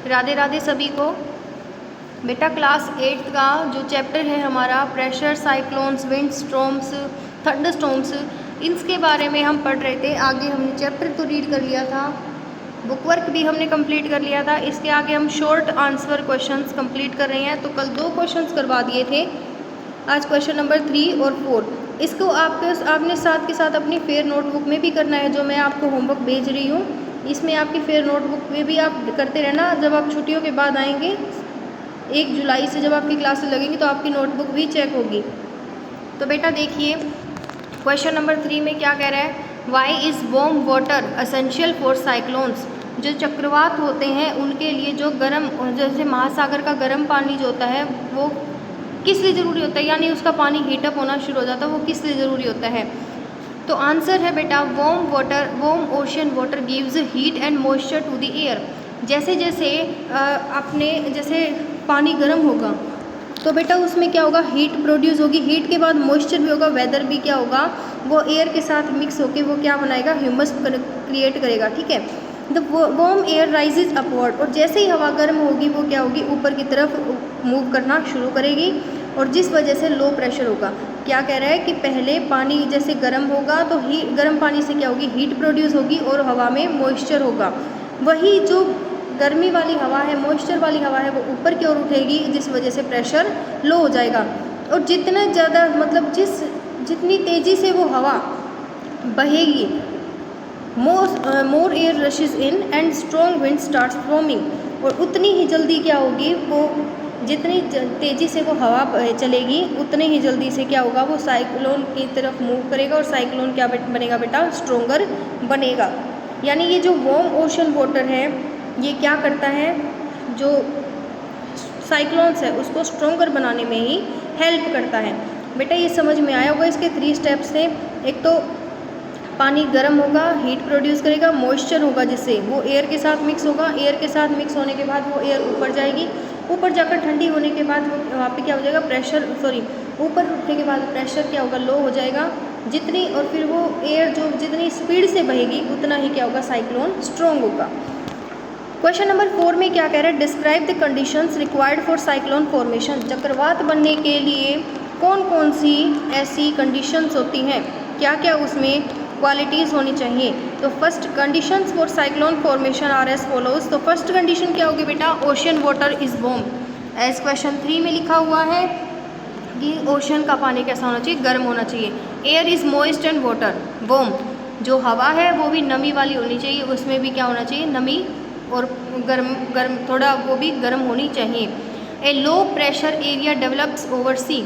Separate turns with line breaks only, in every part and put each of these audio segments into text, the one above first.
राधे राधे सभी को। बेटा क्लास 8 का जो चैप्टर है हमारा pressure, cyclones, wind storms, thunder storms, इसके बारे में हम पढ़ रहे थे। आगे हमने चैप्टर तो रीड कर लिया था, बुक वर्क भी हमने कंप्लीट कर लिया था। इसके आगे हम शॉर्ट आंसर क्वेश्चंस कंप्लीट कर रहे हैं। तो कल 2 क्वेश्चंस करवा दिए थे, आज क्वेश्चन नंबर 3 और 4। इसको आपने साथ के साथ अपनी फेयर नोटबुक में भी करना है, जो मैं आपको होमवर्क भेज रही हूँ। इसमें आपकी फेयर नोटबुक में भी आप करते रहना। जब आप छुट्टियों के बाद आएंगे 1 जुलाई से जब आपकी क्लासेस लगेंगी तो आपकी नोटबुक भी चेक होगी। तो बेटा देखिए क्वेश्चन नंबर 3 में क्या कह रहा है, why is warm water essential for cyclones. जो चक्रवात होते हैं उनके लिए जो गर्म, जैसे महासागर का गर्म पानी जो होता है वो किस लिए ज़रूरी होता है, यानी उसका पानी हीटअप होना शुरू हो जाता है, वो किस लिए ज़रूरी होता है। तो आंसर है बेटा warm ocean water gives heat and moisture to the air. जैसे जैसे जैसे पानी गर्म होगा तो बेटा उसमें क्या होगा, हीट प्रोड्यूस होगी, हीट के बाद मॉइस्चर भी होगा, वेदर भी क्या होगा, वो एयर के साथ मिक्स होकर वो क्या बनाएगा, ह्यूमस क्रिएट करेगा। ठीक है, the warm air rises upward, और जैसे ही हवा गर्म होगी वो क्या होगी, ऊपर की तरफ मूव करना शुरू करेगी, और जिस वजह से लो प्रेशर होगा। क्या कह रहा है कि पहले पानी जैसे गर्म होगा तो गर्म पानी से क्या होगी, हीट प्रोड्यूस होगी और हवा में मॉइस्चर होगा। वही जो गर्मी वाली हवा है, मॉइस्चर वाली हवा है, वो ऊपर की ओर उठेगी, जिस वजह से प्रेशर लो हो जाएगा। और जितना ज़्यादा मतलब जितनी तेज़ी से वो हवा बहेगी, मोर air rushes in and strong wind starts forming, और उतनी ही जल्दी क्या होगी, वो जितनी तेज़ी से वो हवा चलेगी उतने ही जल्दी से क्या होगा, वो साइक्लोन की तरफ मूव करेगा, और साइक्लोन क्या बनेगा बेटा, स्ट्रोंगर बनेगा। यानी ये जो वार्म ओशन वाटर है ये क्या करता है, जो साइक्लोन्स है उसको स्ट्रोंगर बनाने में ही हेल्प करता है। बेटा ये समझ में आया होगा, इसके 3 स्टेप्स थे। एक तो पानी गर्म होगा, हीट प्रोड्यूस करेगा, मॉइस्चर होगा जिससे वो एयर के साथ मिक्स होगा, एयर के साथ मिक्स होने के बाद वो एयर ऊपर जाएगी, ऊपर जाकर ठंडी होने के बाद वो वहाँ पे क्या हो जाएगा, ऊपर उठने के बाद प्रेशर क्या होगा, लो हो जाएगा जितनी, और फिर वो एयर जो जितनी स्पीड से बहेगी उतना ही क्या होगा, साइक्लोन स्ट्रॉन्ग होगा। क्वेश्चन नंबर 4 में क्या कह रहा है, describe the conditions required for cyclone formation. चक्रवात बनने के लिए कौन कौन सी ऐसी कंडीशंस होती हैं, क्या क्या उसमें क्वालिटीज़ होनी चाहिए। तो first conditions for cyclone formation are as follows. तो फर्स्ट कंडीशन क्या होगी बेटा, ocean water is warm. As question 3 में लिखा हुआ है कि ओशन का पानी कैसा होना चाहिए, गर्म होना चाहिए। Air is moist and water warm, जो हवा है वो भी नमी वाली होनी चाहिए, उसमें भी क्या होना चाहिए, नमी और गर्म थोड़ा वो भी गर्म होनी चाहिए। A low pressure area develops over sea.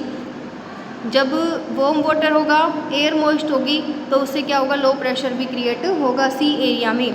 जब वार्म वाटर होगा, एयर मॉइस्ट होगी, तो उससे क्या होगा, लो प्रेशर भी क्रिएट होगा सी एरिया में।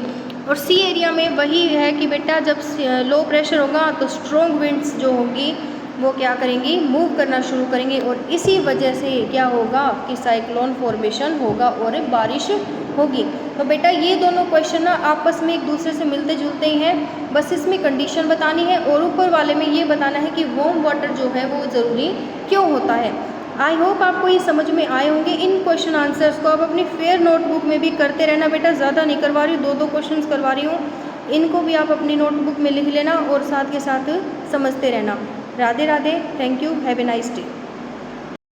और सी एरिया में वही है कि बेटा जब लो प्रेशर होगा तो स्ट्रॉन्ग विंड्स जो होगी वो क्या करेंगी, मूव करना शुरू करेंगे, और इसी वजह से क्या होगा कि साइक्लोन फॉर्मेशन होगा और बारिश होगी। तो बेटा ये दोनों क्वेश्चन ना आपस में एक दूसरे से मिलते जुलते ही हैं, बस इसमें कंडीशन बतानी है और ऊपर वाले में ये बताना है कि वार्म वाटर जो है वो ज़रूरी क्यों होता है। आई होप आपको ये समझ में आए होंगे। इन क्वेश्चन आंसर्स को आप अपनी फेयर नोटबुक में भी करते रहना बेटा, ज़्यादा नहीं करवा रही हूँ, 2-2 क्वेश्चन करवा रही हूँ, इनको भी आप अपनी नोटबुक में लिख लेना और साथ के साथ समझते रहना। Radhe Radhe, thank you, have a nice day.